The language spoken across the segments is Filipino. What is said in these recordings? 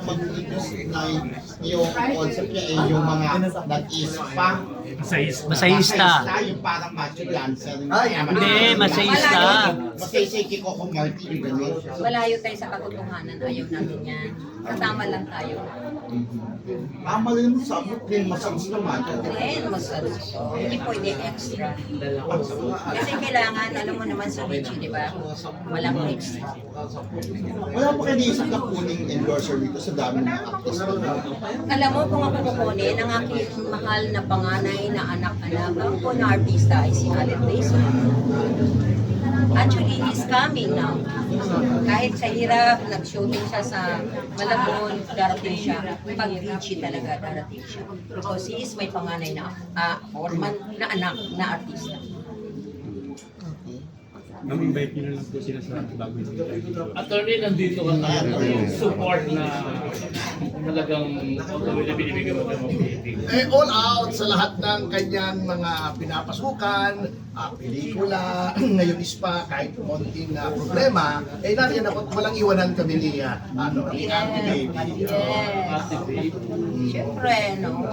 mag-introduce na yung concept niya ay yung mga nag-ispa. Masahista. Yung parang macho dancer. Hindi, masahista. Masahista yung Kiko kung Martin, gano'n. Malayo tayo sa katotohanan, ayaw natin yan. Katama lang tayo. Tama rin mo sa abot yung masalis na macho. Then, hindi pwede extra. Kasi kailangan, alam mo naman sa Richie, di ba? Walang extra. Wala pa kayo naisip na kuning endorser dito sa dami ng actors na Alam mo, kung ako kukunin, ang aking mahal na panganay na anak-anak, ang po na artista ay si Allen Mason. Actually, he's coming now. Kahit sa hirap, nag-shooting siya sa Malabon, darating siya. Pag Richie talaga, darating siya. Because he is my panganay na, na anak na artista. Nang-invite nyo na lang po sila sa bagong interview. Attorney, nandito ka na yung support na talagang binibigyan mo ng mga All out sa lahat ng kanyang mga pinapasukan, pelikula, ngayon is pa kahit konting problema, nariyan ako, walang iwanan kami ni Ate Baby. Yes. Siyempre, no?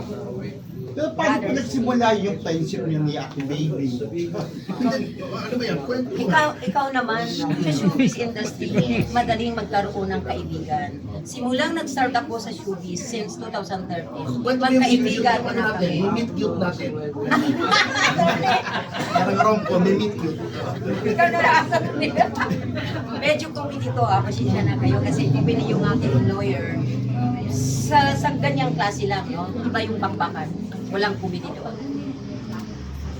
Pero paano po nagsimula yung friendship niyo ni Ate Baby? Ano ba yan? Kwento mo. Ikaw naman, sa showbiz industry, madaling magkaroon ng kaibigan. Simulang nag-start ako sa showbiz since 2013. Kwento mo yung Magkaibigan ko na natin, kami. yung meet cute natin. Parang romco, may meet cute. Ikaw na lang nila. Medyo comedy to, pasensya na kayo kasi bumili yung aking lawyer. Sa ganyang klase lang, no? Iba yung bakbakan. Walang comedy doon.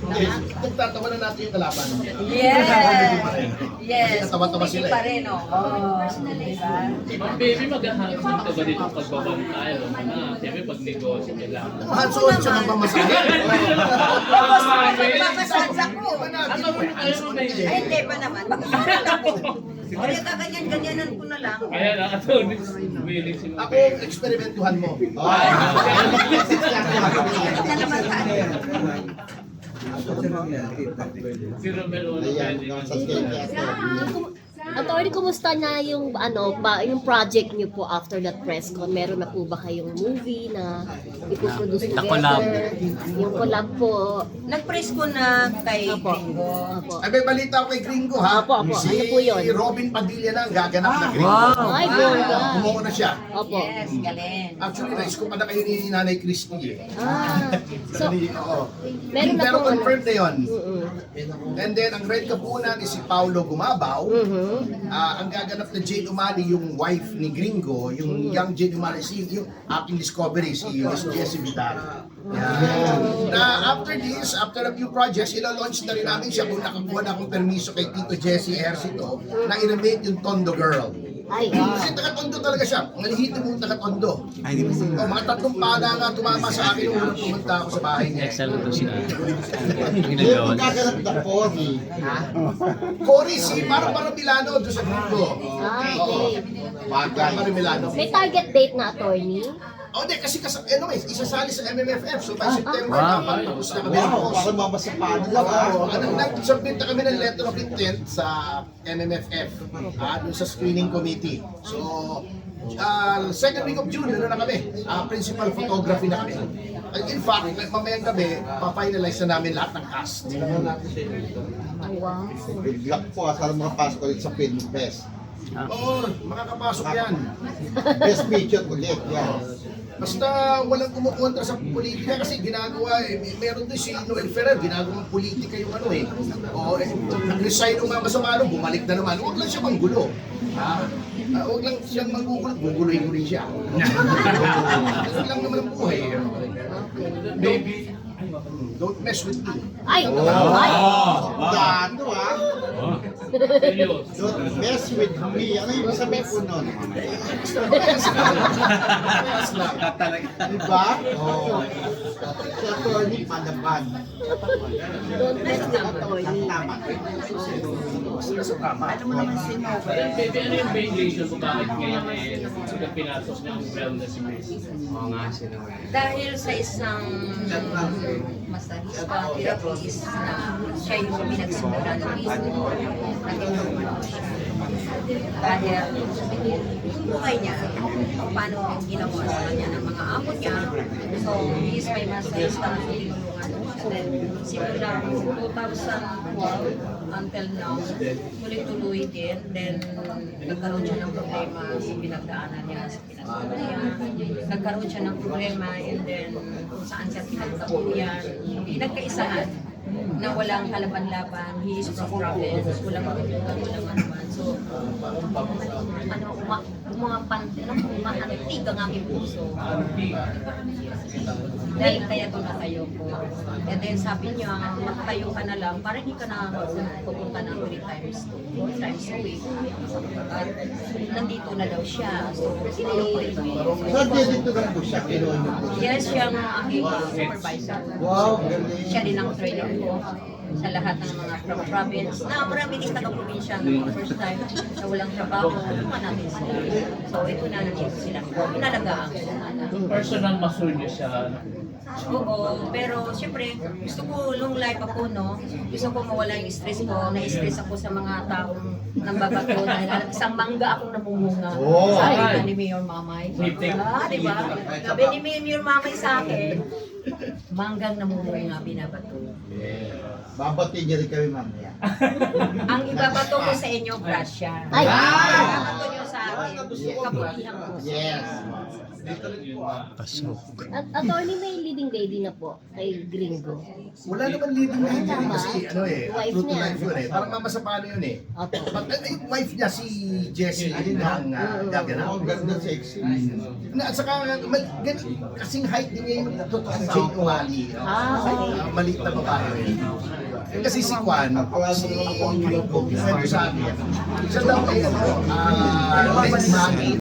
Nagtatawa na natin yung kalaban. Yes. Natawa-tawa sila pa rin, no? Diba? Baby, mag-hands on ka ba dito pagbabantay? Siyempre, pag negosyo ka lang. Hands-on siya ng mamasahe. Tapos, magpapasans ako. Ay, hindi pa naman. Bakit ako? Kaya kaganyan-ganyanan ko na lang. Kaya lang, attorney, willing sila. Ako, eksperimentuhan mo. Ito na naman tayo. Si Romero, Ayan, sa skate. Attorney, kumusta na yung yung project niyo po after that press con? Meron na po ba kayong movie na ipoproduce together? collab. Yung collab po. Nag-press ko na kay Apo. Gringo. Apo. Ay, may balita ako kay Gringo, ha? Apo. Si Ano po yun? Robin Padilla na ang gaganap na Gringo. Wow! Ay, bongga. Bumuo na siya. Opo. Yes, galing. Actually, nais ko pa na kayo ni Nanay Christy eh. So, Oo. meron na Pero po confirmed na yun. Mm-mm. And then, ang red kapunan is si Paulo Gumabaw. Mhm. Ang gaganap na Jane Umali, yung wife ni Gringo, yung young Jane Umali, yung aking discovery, si Jessie Vidal. Yan. Na after this, after a few projects, ilo-launch na rin namin siya kung nakakuha na akong permiso kay Tito Jessie Ercito na i-remake yung Tondo Girl. Ay, Kasi taga-Tondo talaga siya. Malihito mong taga-Tondo. Mga tatlong pada nga tumama sa akin nung unang pumunta ako sa bahay niya. Excel to sila. Yung Ginagawa. gaganap na Cory. Cory, si Barbara Milano doon sa grupo. okay. Barbara Milano. May target date na, attorney? Hindi, kasi isasali sa MMFF. So by September, Wow. dapat tapos na kami. Wow, parang mamasapahan lang ah. Nag-submit na kami ng letter of intent sa MMFF doon sa screening committee. So, second week of June, na kami. Principal photography na kami. In fact, mamayang gabi, pa-finalize na namin lahat ng cast. Wow. Good luck po sa mga pasok ulit sa Film Fest. Oo, makakapasok yan. Best picture ulit, yan. Basta walang kumukontra sa politika kasi ginagawa meron din si Noel Ferrer, ginagawang politika yung ano eh. O nag-resign ng mga masama, bumalik na naman. Huwag lang siya manggulo. Huwag lang siyang manggugulo, guguloy-guloy siya. Ganun lang naman ang buhay. Baby, Don't mess with me. Ay! Ay! Gato ah. serious. Don't mess with me. Ano yung sabihin po nun? Diba? Oo. Sa attorney, palaban. Don't mess with attorney. Tama. sila sa tama. Pero baby, ano yung main reason kung bakit ngayon pinasok ng wellness space? Dahil sa isang masahista therapist na siya yung pinagsimulan ng mismo, naging siya. Dahil yung buhay niya, paano yung ginawa sa kanya ng mga amo niya. So, he is my masahista na tinulungan ko siya. Then, simula 2012 until now, tuloy-tuloy din. Then, nagkaroon siya ng problema sa pinagdaanan niya, sa pinagdaanan niya. Nagkaroon siya ng problema and then kung saan siya pinagtapuyan. Nagkaisahan na walang kalaban-laban. He is from province, walang magutugan, walang anuman. So, umaantig ang aking puso. Dahil kaya ito natayo ko. And then sabi niya, magtayo ka na lang para hindi ka na pupunta ng 4 times a week. At nandito na daw siya. So, sinulo ko ito. So, dito lang po siya, kinuha niyo po siya. Yes, siya ang aking supervisor. Wow, galing. Siya din ang trainer ko sa lahat ng mga province. Na marami din taga-probinsya na first time na walang trabaho, tulungan natin sila. So ito na nandito sila. Pinalagaan ko. Personal masseur niyo siya. Oo, pero siyempre gusto ko long life ako, no? Gusto ko mawala yung stress ko. Na-stress ako sa mga taong nambabato na isang mangga akong namumunga. Oh. Sabi ka ni Mayor Mamay. Di ba? Sabi ni Mayor Mamay sa akin, manggang namumunga, binabato. Babati niyo rin kami mamaya. Ang ibabato ko sa inyo, grasya. Ay! Ibabato nyo sa akin, kabutihan ko. Yes. Attorney, may leading lady na po kay Gringo. Wala naman leading lady rin kasi Wife true to niya. life yun Parang mama sa paano yun Opo. Yung wife niya si Jessie ang gaganap. Ang ganda sexy. At saka, kasing height din niya yung totoong Jane O'Malley. Maliit na babae rin. Kasi si Juan, si Gringo, sa akin, siya daw ay Maggie